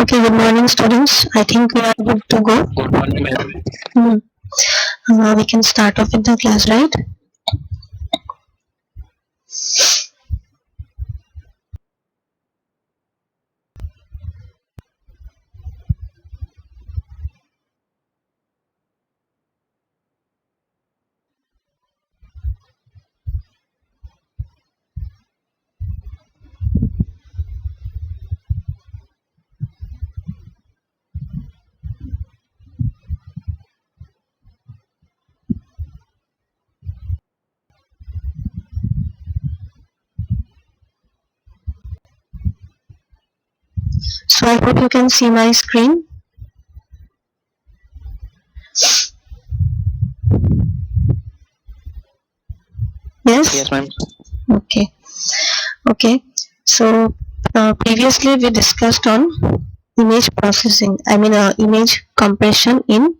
Okay, good morning, students. I think we are good to go. Good morning, ma'am. Hmm. We can start off with the class, right? So I hope you can see my screen. Yes? Yes, ma'am. Okay. Okay. So previously we discussed on image processing. Image compression in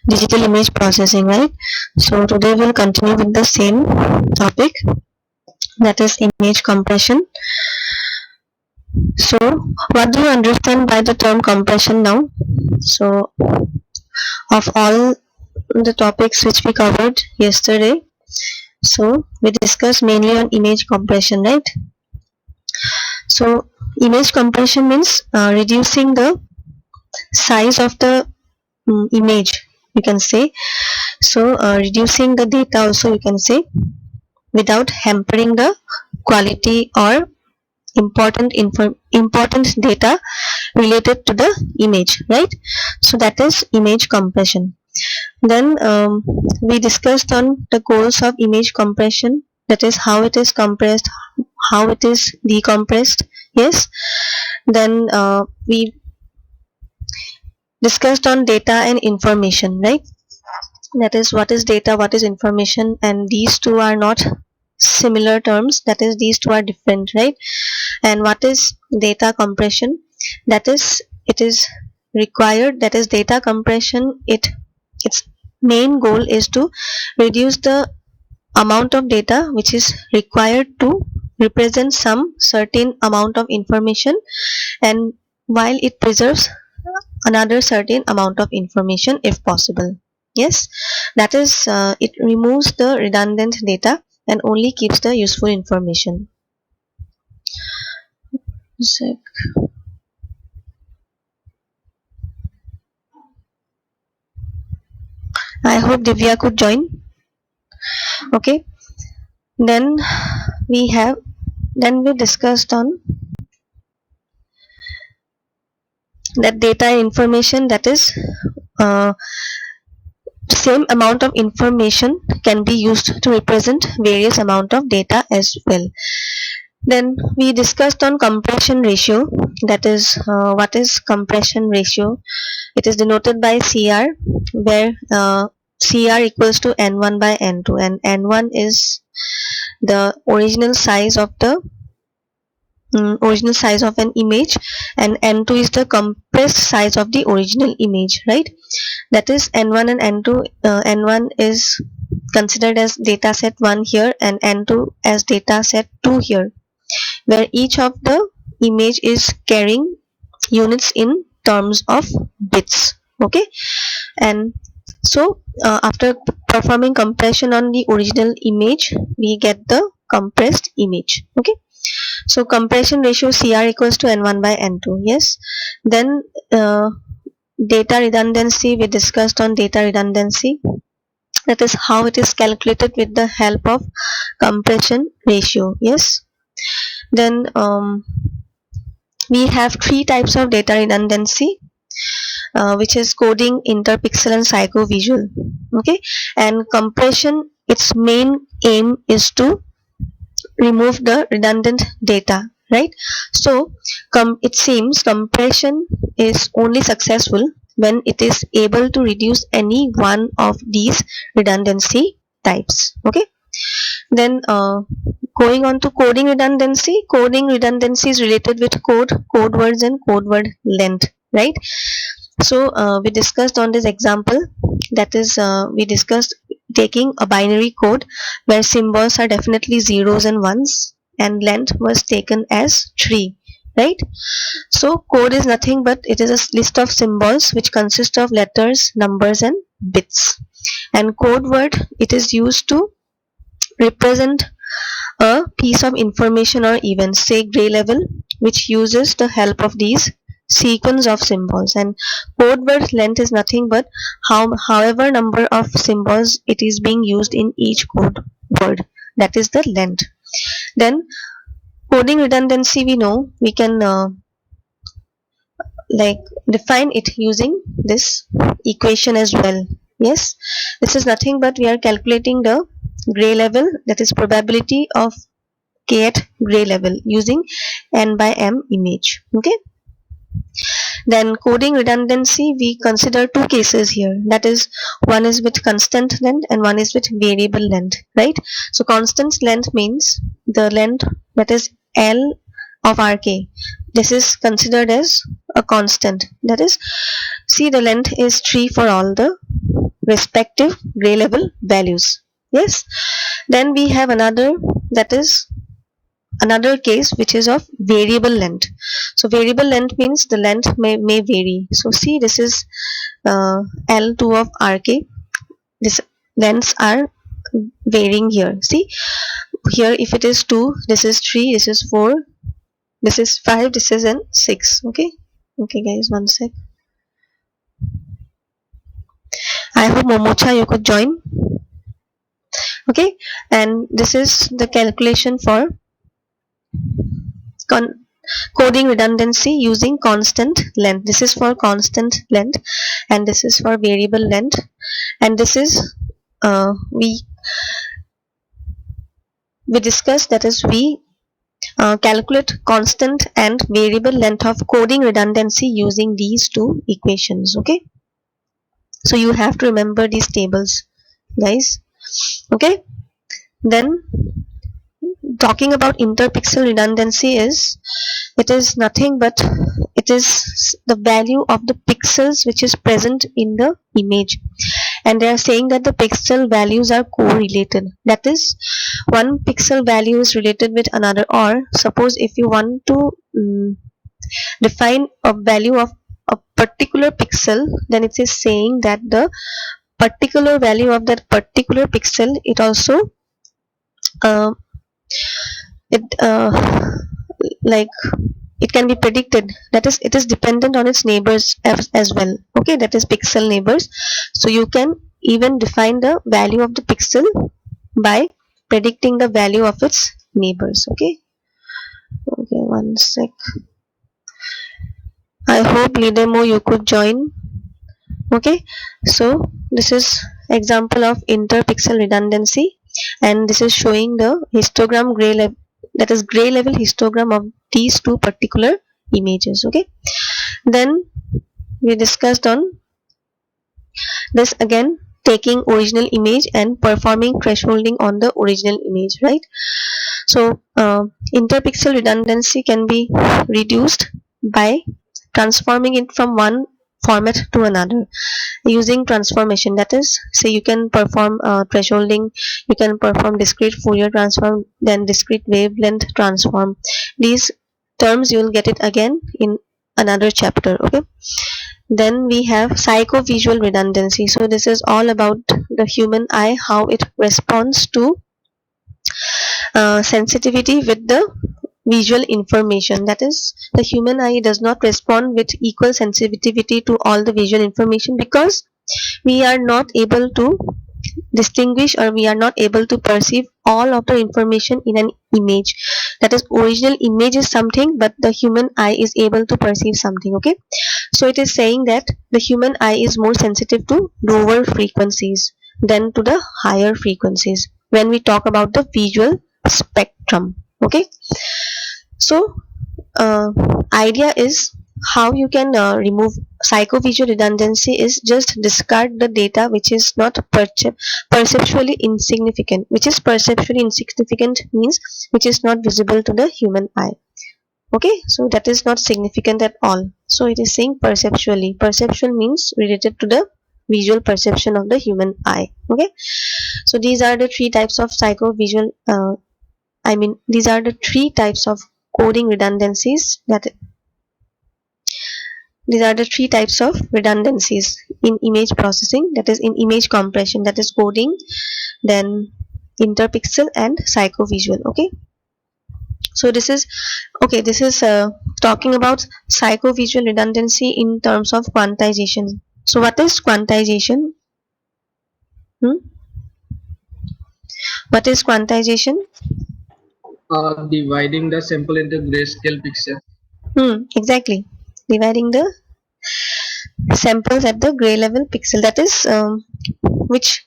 digital image processing, right? So today we'll continue with the same topic, that is image compression. So what do you understand by the term compression now? So of all the topics which we covered yesterday, so we discussed mainly on image compression, right? So image compression means reducing the size of the image, you can say. So reducing the data also, you can say, without hampering the quality or important data related to the image, right? So that is image compression. Then we discussed on the goals of image compression, that is how it is compressed, how it is decompressed. Yes. Then we discussed on data and information, right? That is what is data, what is information, and these two are not similar terms, that is these two are different, right? And what is data compression? That is, it is required, that is data compression, its main goal is to reduce the amount of data which is required to represent some certain amount of information, and while it preserves another certain amount of information if possible. Yes, that is, it removes the redundant data and only keeps the useful information. Sec. I hope Divya could join. Okay, then we discussed on that data information, that is, uh, same amount of information can be used to represent various amount of data as well. Then we discussed on compression ratio, that is, what is compression ratio? It is denoted by CR, where CR equals to N1 by N2, and N1 is the original size of an image, and N2 is the compressed size of the original image, right? That is N1 and N2. N1 is considered as dataset 1 here, and N2 as dataset 2 here, where each of the image is carrying units in terms of bits. Okay, and so after performing compression on the original image, we get the compressed image. Okay, so compression ratio CR equals to N1 by N2. Yes. Then data redundancy, we discussed on data redundancy, that is how it is calculated with the help of compression ratio. Yes. Then we have three types of data redundancy, which is coding, interpixel, and psychovisual. Okay, and compression, its main aim is to remove the redundant data, right? So it seems compression is only successful when it is able to reduce any one of these redundancy types. Okay, then going on to coding redundancy. Coding redundancy is related with code words, and code word length, right? So we discussed on this example, that is, we discussed taking a binary code where symbols are definitely zeros and ones, and length was taken as 3, right? So code is nothing but it is a list of symbols which consist of letters, numbers and bits. And code word, it is used to represent a piece of information or event, say gray level, which uses the help of these sequence of symbols. And code word length is nothing but however number of symbols it is being used in each code word, that is the length. Then coding redundancy, we know we can like define it using this equation as well. Yes, this is nothing but we are calculating the gray level, that is probability of k at gray level using n by m image. Okay, then coding redundancy, we consider two cases here, that is one is with constant length and one is with variable length, right? So constant length means the length, that is L of Rk, this is considered as a constant, that is, see, the length is 3 for all the respective gray level values. Yes, then we have another, that is another case which is of variable length. So variable length means the length may vary. So see, this is L2 of Rk, this lengths are varying here. See here, if it is 2, this is 3, this is 4, this is 5, this is an 6. Okay, okay guys, one sec. I hope Momocha you could join. Okay, and this is the calculation for coding redundancy using constant length. This is for constant length and this is for variable length, and this is we discussed, that is we calculate constant and variable length of coding redundancy using these two equations. Okay, so you have to remember these tables, guys. Okay, then talking about interpixel redundancy is, it is nothing but it is the value of the pixels which is present in the image, and they are saying that the pixel values are correlated, that is one pixel value is related with another. Or suppose if you want to define a value of a particular pixel, then it is saying that the particular value of that particular pixel, it also uh, it like it can be predicted, that is it is dependent on its neighbors as well. Okay, that is pixel neighbors. So you can even define the value of the pixel by predicting the value of its neighbors. Okay, okay, one sec. I hope Lidemo you could join. Okay, so this is example of interpixel redundancy, and this is showing the histogram gray level, that is gray level histogram of these two particular images. Okay, then we discussed on this again, taking original image and performing thresholding on the original image, right? So interpixel redundancy can be reduced by transforming it from one format to another using transformation. That is, say you can perform thresholding, you can perform discrete Fourier transform, then discrete wavelength transform. These terms you will get it again in another chapter. Okay, then we have psychovisual redundancy. So this is all about the human eye, how it responds to sensitivity with the visual information. That is, the human eye does not respond with equal sensitivity to all the visual information because we are not able to distinguish, or we are not able to perceive all of the information in an image. That is, original image is something but the human eye is able to perceive something. Okay, so it is saying that the human eye is more sensitive to lower frequencies than to the higher frequencies when we talk about the visual spectrum. Okay, so idea is how you can remove psychovisual redundancy is just discard the data which is not perceptually insignificant. Which is perceptually insignificant means which is not visible to the human eye. Okay, so that is not significant at all. So it is saying perceptually. Perceptual means related to the visual perception of the human eye. Okay, so these are the three types of psychovisual these are the three types of coding redundancies. That these are the three types of redundancies in image processing, that is in image compression, that is coding, then interpixel and psychovisual. Okay, so this is talking about psychovisual redundancy in terms of quantization. So what is quantization? hmm? What is quantization? Dividing the sample into grayscale pixels. Exactly, dividing the samples at the gray level pixel, that is which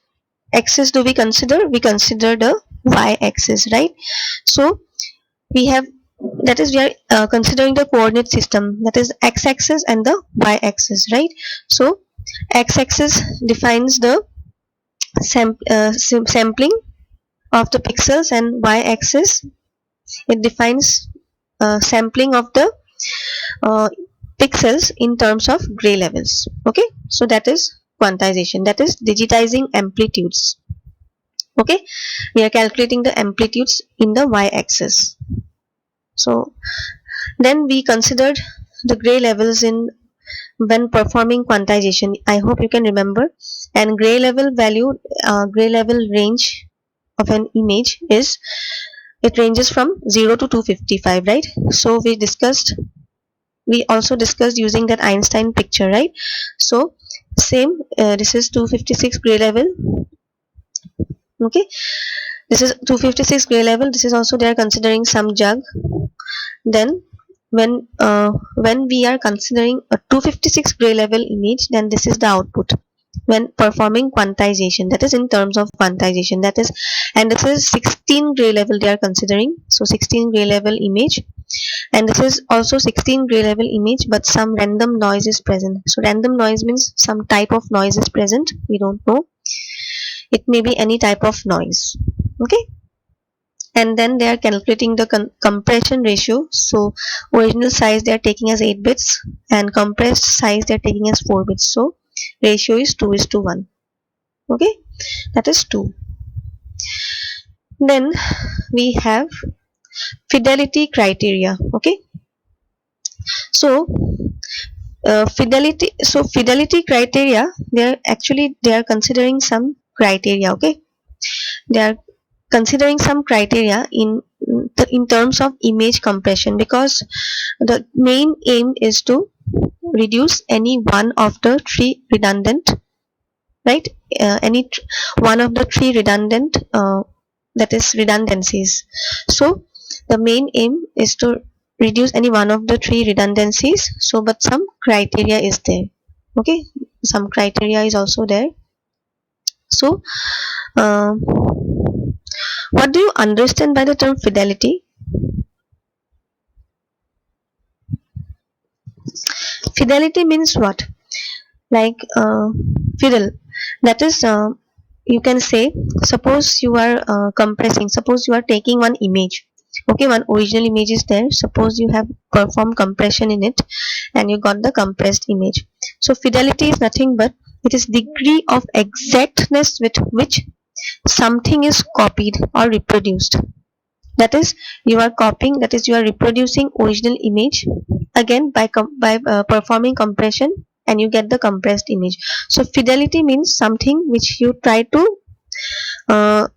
axis do we consider? We consider the y-axis, right? So we have, that is we are considering the coordinate system, that is x-axis and the y-axis, right? So x-axis defines the sampling of the pixels, and y-axis, it defines sampling of the uh, pixels in terms of gray levels. Okay, so that is quantization, that is digitizing amplitudes. Okay, we are calculating the amplitudes in the y-axis. So then we considered the gray levels in when performing quantization. I hope you can remember. And gray level value, gray level range of an image is, it ranges from 0 to 255, right? So we also discussed using that Einstein picture, right? So same, this is 256 gray level. Okay, this is 256 gray level. This is also they are considering some jug. Then when we are considering a 256 gray level image, then this is the output when performing quantization, that is in terms of quantization, that is, and this is 16 gray level they are considering. So 16 gray level image, and this is also 16 gray level image, but some random noise is present. So random noise means some type of noise is present, we don't know, it may be any type of noise. Okay, and then they are calculating the compression ratio. So original size they are taking as 8 bits, and compressed size they are taking as 4 bits. So ratio is 2:1. Okay, that is 2. Then we have fidelity criteria. Okay, so fidelity criteria, they are considering some criteria. Okay, they are considering some criteria in terms of image compression, because the main aim is to reduce any one of the three redundant, right? One of the three redundant, that is redundancies. So the main aim is to reduce any one of the three redundancies. So but some criteria is there. Okay, some criteria is also there. So what do you understand by the term fidelity? Fidelity means what? Like fidel, that is you can say, suppose you are compressing, suppose you are taking one image. Okay, one original image is there, suppose you have performed compression in it and you got the compressed image. So fidelity is nothing but it is degree of exactness with which something is copied or reproduced. That is, you are copying, that is you are reproducing original image again by performing compression, and you get the compressed image. So fidelity means something which you try to uh,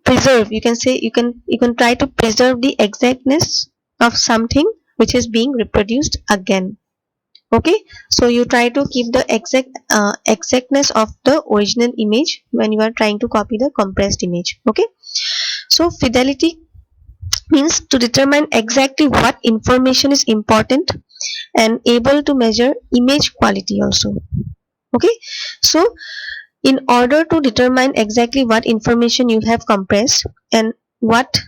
preserve. You can say, you can try to preserve the exactness of something which is being reproduced again. Okay, so you try to keep the exactness of the original image when you are trying to copy the compressed image. Okay, so fidelity means to determine exactly what information is important and able to measure image quality also. Okay, so in order to determine exactly what information you have compressed and what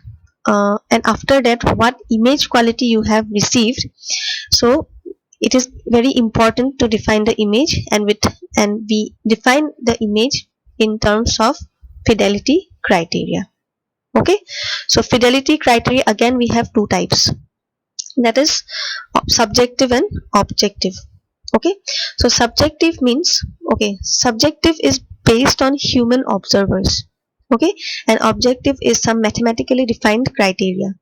and after that what image quality you have received, so it is very important to define the image, and we define the image in terms of fidelity criteria. Okay, so fidelity criteria, again we have two types, that is subjective and objective. Okay, so subjective means, okay, subjective is based on human observers. Okay, and objective is some mathematically defined criteria.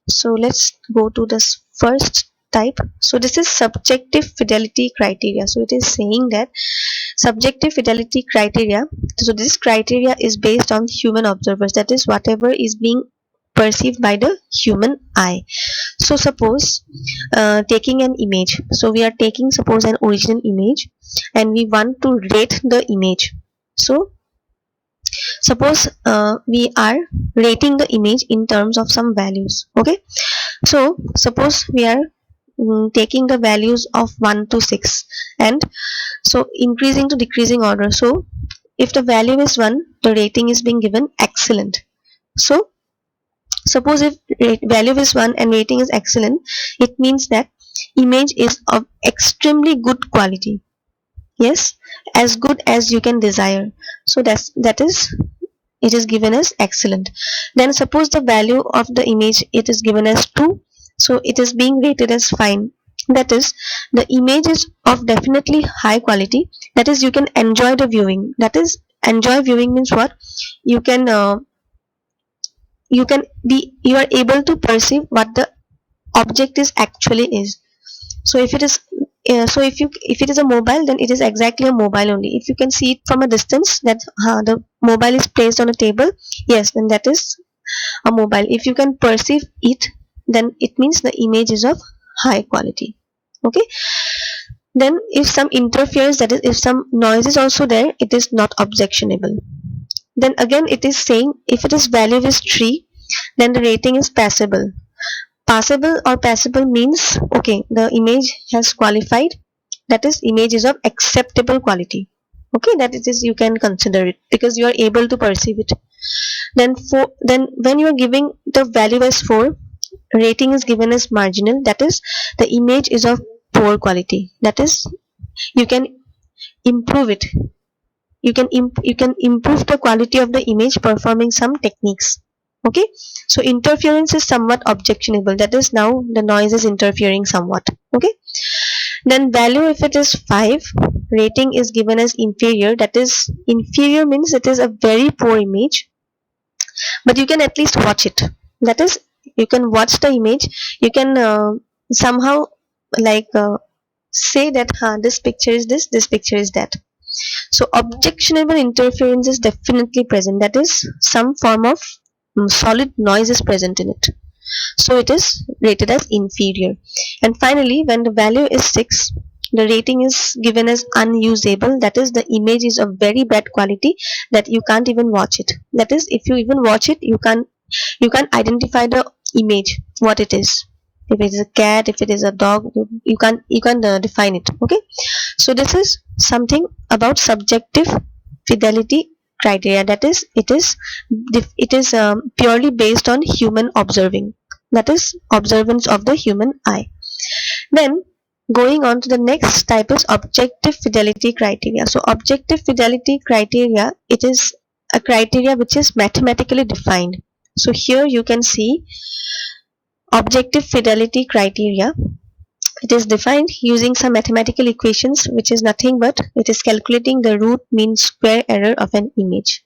So let's go to this first type. So this is subjective fidelity criteria. So it is saying that subjective fidelity criteria, so this criteria is based on human observers, that is whatever is being perceived by the human eye. So suppose taking an image, so we are taking suppose an original image and we want to rate the image. So suppose we are rating the image in terms of some values. Okay, so suppose we are taking the values of 1 to 6 and so increasing to decreasing order. So if the value is 1, the rating is being given excellent. So suppose if value is 1 and rating is excellent, it means that image is of extremely good quality. Yes, as good as you can desire. So that is, it is given as excellent. Then suppose the value of the image, it is given as 2, so it is being rated as fine. That is, the image is of definitely high quality, that is you can enjoy the viewing. That is, enjoy viewing means what? You can you are able to perceive what the object is actually is. So if it is if it is a mobile, then it is exactly a mobile only. If you can see it from a distance that the mobile is placed on a table, yes, then that is a mobile. If you can perceive it, then it means the image is of high quality. Okay, then if some interference, that is if some noise is also there, it is not objectionable. Then again it is saying if it is value is 3, then the rating is passable. Passable or passable means, okay, the image has qualified, that is image is of acceptable quality. Okay, that it is, you can consider it because you are able to perceive it. Then when you are giving the value as 4, rating is given as marginal, that is the image is of poor quality. That is, you can improve it. You can improve the quality of the image performing some techniques. Okay, so interference is somewhat objectionable, that is now the noise is interfering somewhat. Okay, then value if it is 5, rating is given as inferior, that is inferior means it is a very poor image, but you can at least watch it. That is, you can watch the image, you can somehow like say that this picture is this picture is that. So objectionable interference is definitely present, that is some form of solid noise is present in it, so it is rated as inferior. And finally, when the value is 6, the rating is given as unusable, that is the image is of very bad quality, that you can't even watch it. That is, if you even watch it, you can't identify the image what it is. If it is a cat, if it is a dog, you can't define it. Okay, so this is something about subjective fidelity criteria, that is it is purely based on human observing, that is observance of the human eye. Then going on to the next type is objective fidelity criteria. So objective fidelity criteria, it is a criteria which is mathematically defined. So here you can see objective fidelity criteria. It is defined using some mathematical equations, which is nothing but it is calculating the root mean square error of an image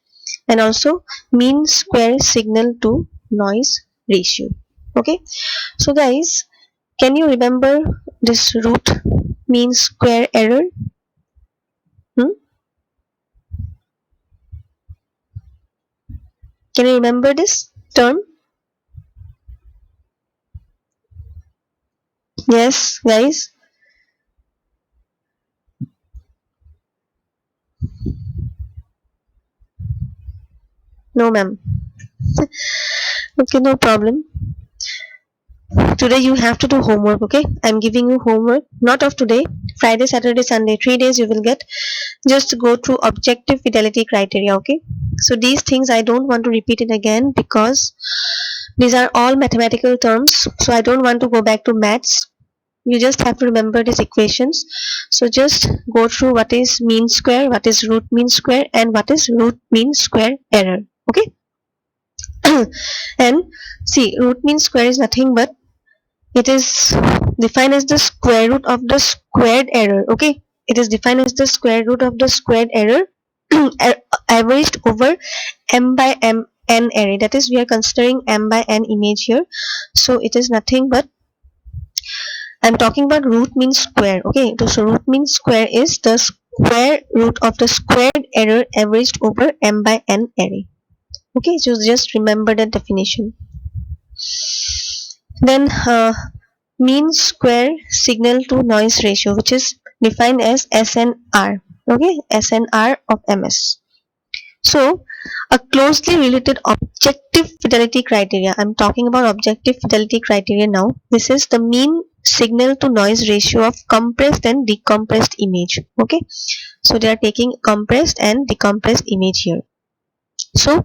and also mean square signal to noise ratio. Okay, so guys, can you remember this root mean square error? Hmm? Can you remember this term? Yes, guys. No, ma'am. Okay, no problem. Today you have to do homework. Okay, I'm giving you homework, not of today, Friday, Saturday, Sunday, 3 days you will get. Just go through objective fidelity criteria. Okay, so these things I don't want to repeat it again because these are all mathematical terms, so I don't want to go back to maths. You just have to remember these equations. So just go through what is mean square, what is root mean square, and what is root mean square error. Okay, and see, root mean square is nothing but it is defined as the square root of the squared error. Okay, it is defined as the square root of the squared error averaged over m by m n array, that is we are considering m by n image here. So it is nothing but I'm talking about root mean square. Okay, so root mean square is the square root of the squared error averaged over m by n array. Okay, so just remember the definition. Then mean square signal to noise ratio, which is defined as SNR. Okay, SNR of MS. So a closely related objective fidelity criteria. I'm talking about objective fidelity criteria now. This is the mean signal to noise ratio of compressed and decompressed image. Okay, so they are taking compressed and decompressed image here. So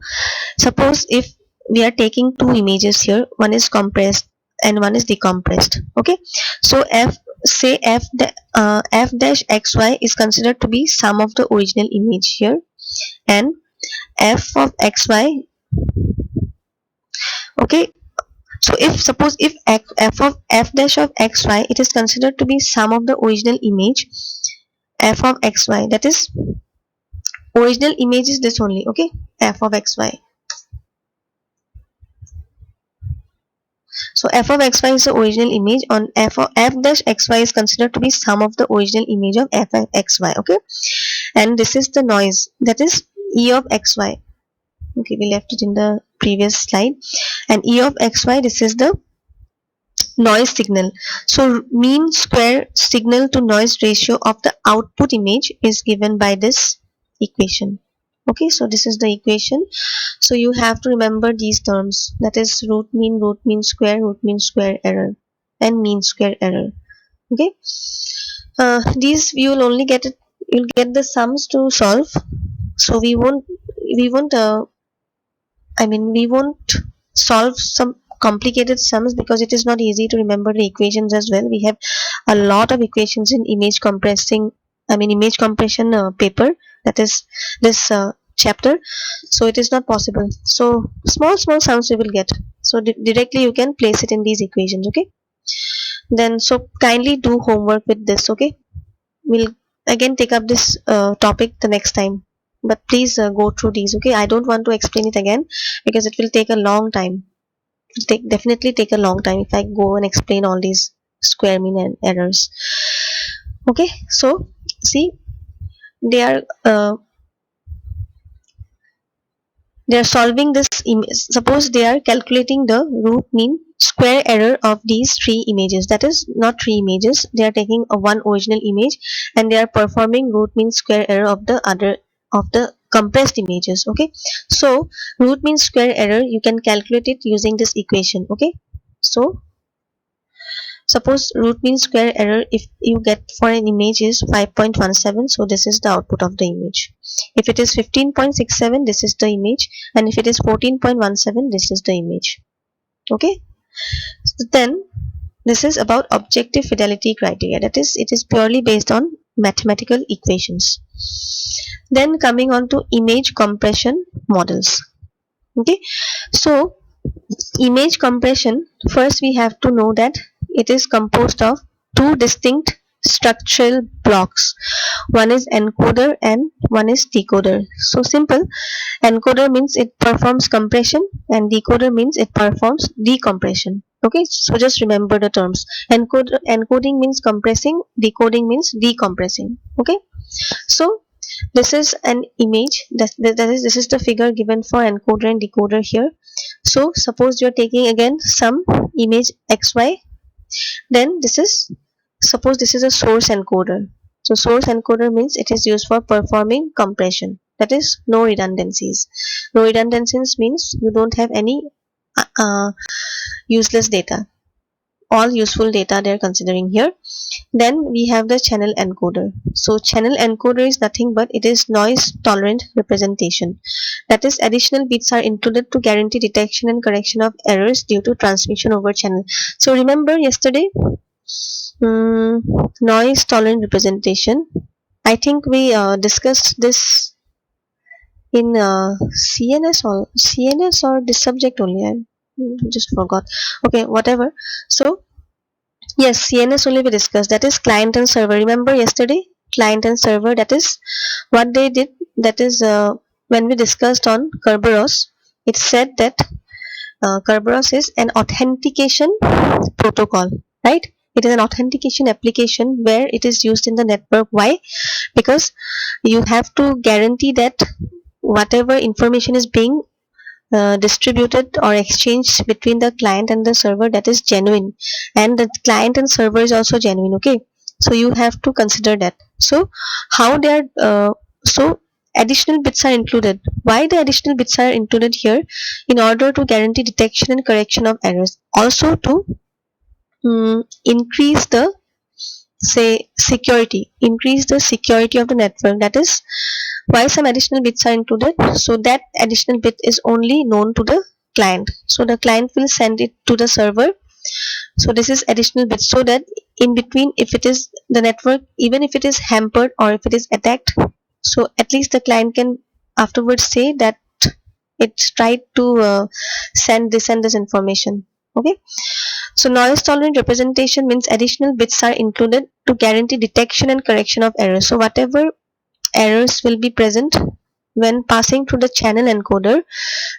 suppose if we are taking two images here, one is compressed and one is decompressed. Okay, so f dash xy is considered to be sum of the original image here, and f of xy. Okay, so if suppose if f of f dash of xy, it is considered to be sum of the original image f of xy, that is original image is this only. Okay, f of xy. So f of xy is the original image, on f of f dash xy is considered to be sum of the original image of f of xy. Okay, and this is the noise, that is e of xy. Okay, we left it in the previous slide, and e of xy, this is the noise signal. So mean square signal to noise ratio of the output image is given by this equation. Okay, so this is the equation. So you have to remember these terms, that is root mean square error, and mean square error. Okay, these you will only get it, you'll get the sums to solve. So we won't we won't solve some complicated sums because it is not easy to remember the equations as well. We have a lot of equations in image compression paper, that is this chapter, so it is not possible. So small sums we will get, so directly you can place it in these equations. Okay, then so kindly do homework with this. Okay, we'll again take up this topic the next time, but please go through these. Okay, I don't want to explain it again because it will take a long time. It will definitely take a long time if I go and explain all these square mean and errors. Okay, so see, they are solving this image. Suppose they are calculating the root mean square error of these three images, that is not three images, they are taking a one original image and they are performing root mean square error of the other, of the compressed images. Okay, so root mean square error you can calculate it using this equation. Okay, so suppose root mean square error if you get for an image is 5.17, so this is the output of the image. If it is 15.67, this is the image, and if it is 14.17, this is the image. Okay, so then this is about objective fidelity criteria, that is it is purely based on mathematical equations. Then coming on to image compression models. Okay, so image compression, first we have to know that it is composed of two distinct structural blocks. One is encoder and one is decoder. So simple, encoder means it performs compression and decoder means it performs decompression. Okay, so just remember the terms. Encoding means compressing, decoding means decompressing. Okay, so this is an image, this is the figure given for encoder and decoder here. So suppose you are taking again some image xy, then this is, suppose this is a source encoder. So source encoder means it is used for performing compression, that is no redundancies. No redundancies means you don't have any useless data, all useful data they are considering here. Then we have the channel encoder. So channel encoder is nothing but it is noise tolerant representation, that is additional bits are included to guarantee detection and correction of errors due to transmission over channel. So remember yesterday, noise tolerant representation, I think we discussed this in CNS or this subject only, I just forgot. Okay, whatever. So yes, CNS only we discussed, that is client and server. Remember yesterday, client and server, that is what they did, that is when we discussed on Kerberos, it said that Kerberos is an authentication protocol, right? It is an authentication application where it is used in the network. Why? Because you have to guarantee that whatever information is being distributed or exchanged between the client and the server, that is genuine, and the client and server is also genuine. Okay, so you have to consider that. So how they are so additional bits are included. Why the additional bits are included here? In order to guarantee detection and correction of errors, also to increase the increase the security of the network. That is why some additional bits are included, so that additional bit is only known to the client, so the client will send it to the server. So this is additional bit, so that in between, if it is the network, even if it is hampered or if it is attacked, so at least the client can afterwards say that it's tried to send this and this information. Okay, so noise tolerant representation means additional bits are included to guarantee detection and correction of errors. So whatever errors will be present when passing through the channel encoder,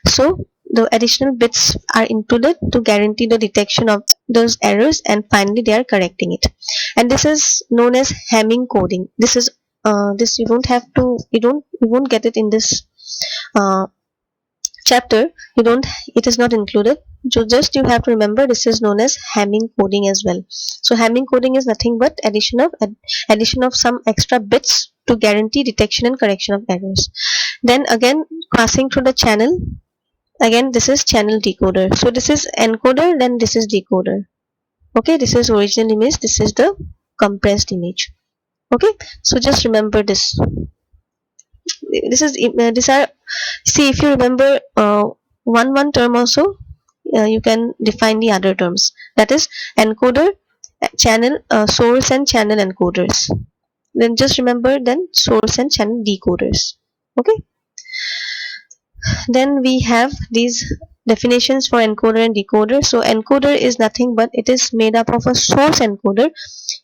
so the additional bits are included to guarantee the detection of those errors, and finally they are correcting it. And this is known as Hamming coding. This is this you don't have to, you won't get it in this uh, chapter. You don't, it is not included. So just you have to remember, this is known as Hamming coding as well. So Hamming coding is nothing but addition of some extra bits to guarantee detection and correction of errors. Then again, passing through the channel, again this is channel decoder. So this is encoder, then this is decoder. Okay, this is original image, this is the compressed image. Okay, so just remember this. This is these are, see, if you remember one term also, you can define the other terms. That is encoder, channel, source and channel encoders. Then just remember then source and channel decoders. Okay, then we have these definitions for encoder and decoder. So encoder is nothing but it is made up of a source encoder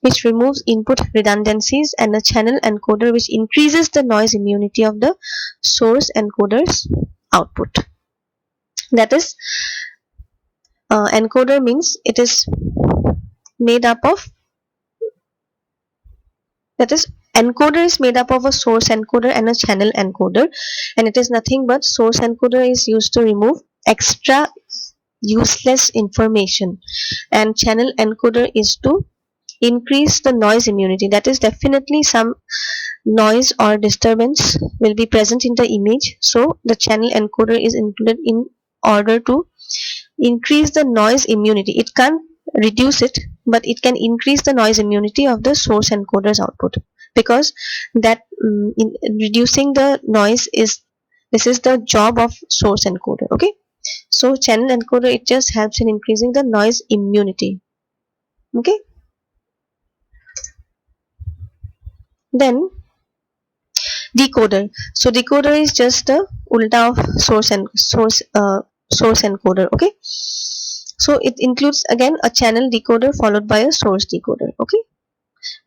which removes input redundancies, and a channel encoder which increases the noise immunity of the source encoder's output. That is encoder means it is made up of, that is encoder is made up of a source encoder and a channel encoder, and it is nothing but source encoder is used to remove extra useless information, and channel encoder is to increase the noise immunity. That is definitely some noise or disturbance will be present in the image, so the channel encoder is included in order to increase the noise immunity. It can't reduce it, but it can increase the noise immunity of the source encoder's output, because that in reducing the noise is, this is the job of source encoder. Okay, so channel encoder, it just helps in increasing the noise immunity. Okay, then decoder. So decoder is just the ulta of source encoder. Okay, so it includes again a channel decoder followed by a source decoder. Okay,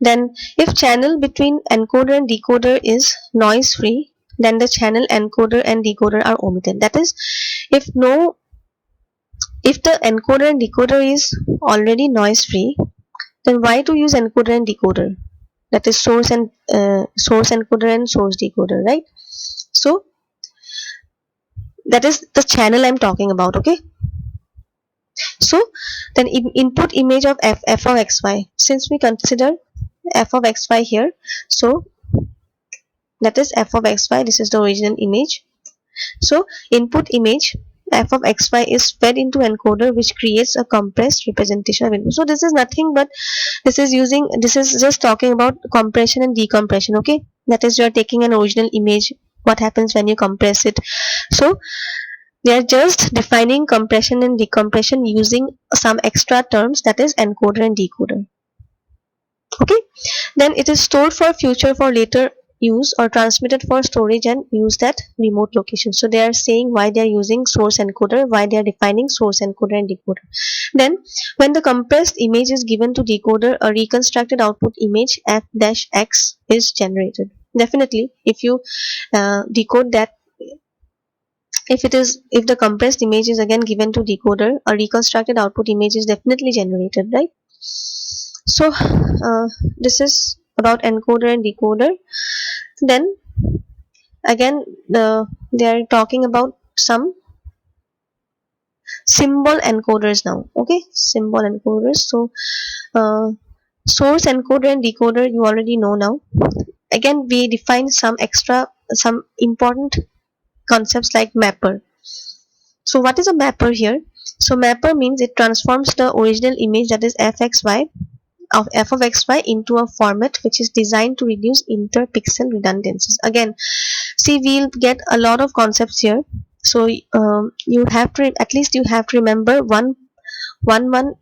then if channel between encoder and decoder is noise free, then the channel encoder and decoder are omitted. That is, if the encoder and decoder is already noise free, then why to use encoder and decoder? That is source encoder and source decoder, right? So that is the channel I'm talking about. Okay, so then input image of f of xy, since we consider f of xy here, so that is f of xy, this is the original image. So input image f of xy is fed into encoder, which creates a compressed representation of input. So this is nothing but, this is just talking about compression and decompression. Okay, that is, you are taking an original image, what happens when you compress it. So they are just defining compression and decompression using some extra terms, that is encoder and decoder. Okay, then it is stored for future for later use, or transmitted for storage and used at remote location. So they are saying why they are using source encoder, why they are defining source encoder and decoder. Then when the compressed image is given to decoder, a reconstructed output image f-x is generated. Definitely if you decode that if the compressed image is again given to decoder, a reconstructed output image is definitely generated, right? So this is about encoder and decoder. Then again they are talking about some symbol encoders now. Okay, symbol encoders. So uh, source encoder and decoder you already know now. Again we define some important concepts like mapper. So what is a mapper here? So mapper means it transforms the original image, that is fxy, of f of xy into a format which is designed to reduce interpixel redundancies. Again, see, we'll get a lot of concepts here. So you have to, at least you have to remember one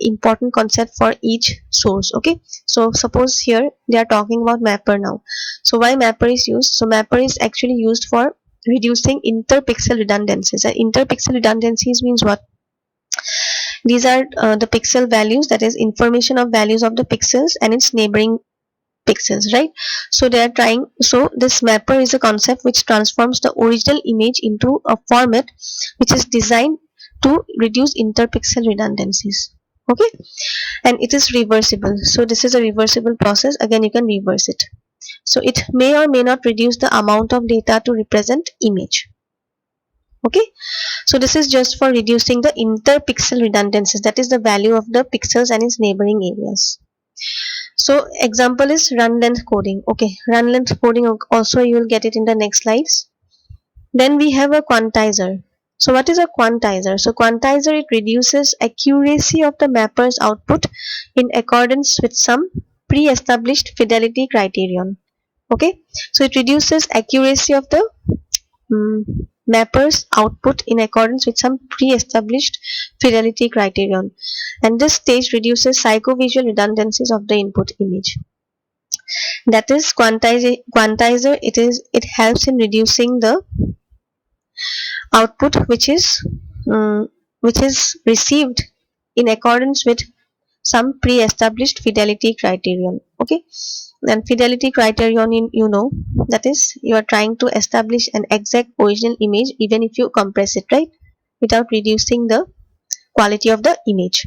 important concept for each source. Okay, so suppose here they are talking about mapper now. So why mapper is used? So mapper is actually used for reducing interpixel redundancies. Interpixel redundancies means what? These are the pixel values, that is information of values of the pixels and its neighboring pixels, right? So they are trying, so this mapper is a concept which transforms the original image into a format which is designed to reduce interpixel redundancies. Okay, and it is reversible. So this is a reversible process. Again, you can reverse it. So it may or may not reduce the amount of data to represent image. Okay, so this is just for reducing the interpixel redundancies, that is the value of the pixels and its neighboring areas. So example is run length coding. Okay, run length coding also you will get it in the next slides. Then we have a quantizer. So what is a quantizer? So quantizer, it reduces accuracy of the mapper's output in accordance with some pre-established fidelity criterion. Okay, so it reduces accuracy of the mapper's output in accordance with some pre-established fidelity criterion, and this stage reduces psychovisual redundancies of the input image. That is quantizer, it helps in reducing the output which is received in accordance with some pre-established fidelity criterion. Okay, and fidelity criterion, you know, that is you are trying to establish an exact original image even if you compress it, right, without reducing the quality of the image.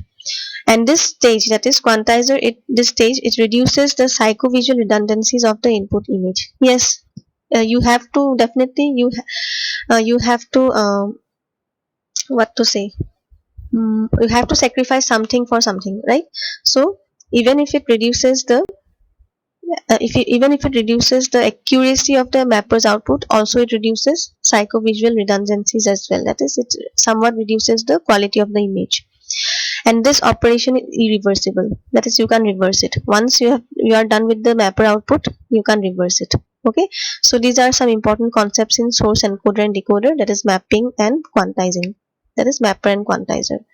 And this stage, that is quantizer, this stage, it reduces the psychovisual redundancies of the input image. Yes, you have to definitely you have to what to say, you have to sacrifice something for something, right? So even if it reduces the even if it reduces the accuracy of the mapper's output, also it reduces psychovisual redundancies as well, that is it somewhat reduces the quality of the image. And this operation is irreversible, that is you can reverse it. Once you are done with the mapper output, you can reverse it. Okay, so these are some important concepts in source encoder and decoder, that is mapping and quantizing, that is mapper and quantizer.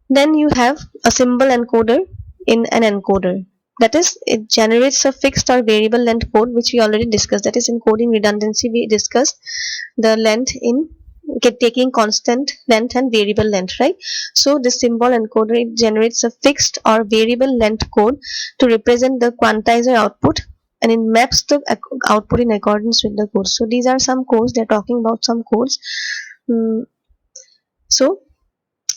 Then you have a symbol encoder in an encoder, that is it generates a fixed or variable length code, which we already discussed, that is in coding redundancy we discussed the length in taking constant length and variable length, right? So the symbol encoder, it generates a fixed or variable length code to represent the quantizer output, and it maps the output in accordance with the code. So these are some codes, they're talking about some codes. So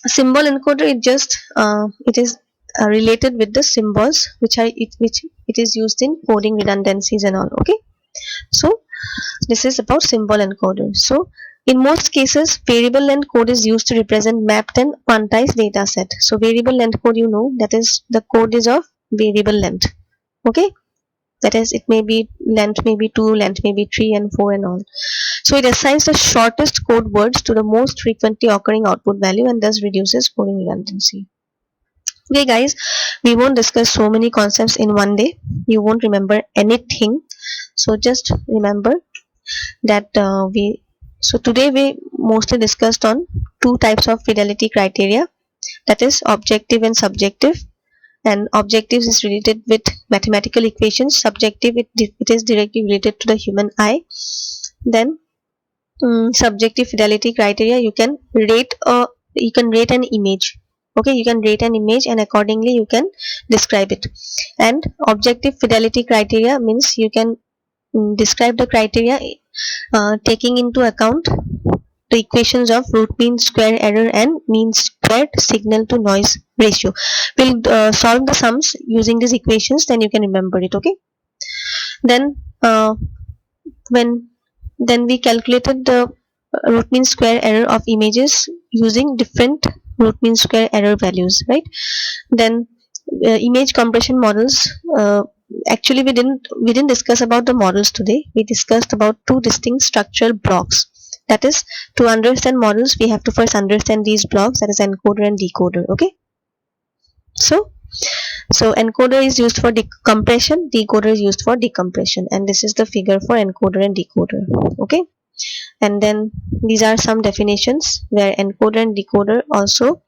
symbol encoder, it is related with the symbols which it is used in coding redundancies and all. Okay, so this is about symbol encoder. So in most cases variable length code is used to represent mapped and quantized data set. So variable length code, you know, that is the code is of variable length. Okay, that is it may be length may be 2, length may be 3 and 4 and all. So it assigns the shortest code words to the most frequently occurring output value and thus reduces coding redundancy. Okay guys, we won't discuss so many concepts in one day, you won't remember anything. So just remember that so today we mostly discussed on two types of fidelity criteria, that is objective and subjective. And objective is related with mathematical equations, subjective it is directly related to the human eye. Then subjective fidelity criteria, you can rate an image. Okay, you can rate an image and accordingly you can describe it. And objective fidelity criteria means you can describe the criteria taking into account the equations of root mean square error and mean squared signal to noise ratio. We'll solve the sums using these equations, then you can remember it. Okay. Then when then we calculated the root mean square error of images using different root mean square error values, right? Then image compression models, actually we didn't discuss about the models today. We discussed about two distinct structural blocks. That is, to understand models we have to first understand these blocks, that is encoder and decoder. Okay. So encoder is used for compression, decoder is used for decompression, and this is the figure for encoder and decoder. Okay. And then these are some definitions where encoder and decoder also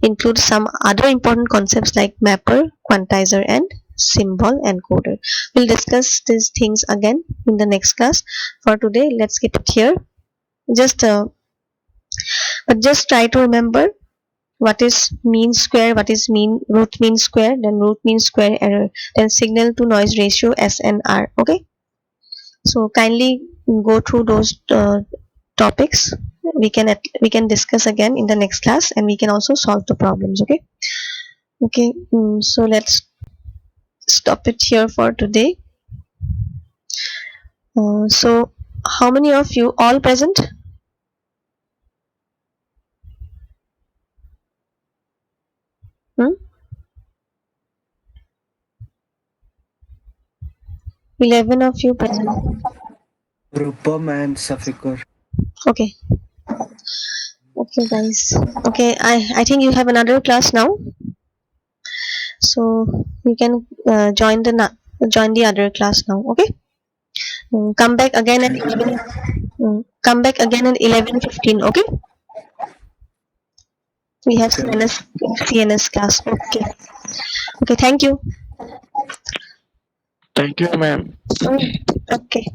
include some other important concepts like mapper, quantizer, and symbol encoder. We'll discuss these things again in the next class. For today, let's keep it here. Just try to remember what is mean square, what is root mean square, then root mean square error, then signal to noise ratio SNR. Okay. So kindly go through those topics. We can discuss again in the next class, and we can also solve the problems. Okay. So let's stop it here for today. So how many of you all present? Hmm? 11 of you present. Rupam and Safikar. Okay. Okay, guys. Okay, I think you have another class now, so you can join the other class now. Okay. Come back again at 11. Come back again at 11:15. Okay. We have Okay. CNS class. Okay. Okay. Thank you. Thank you, ma'am. Okay.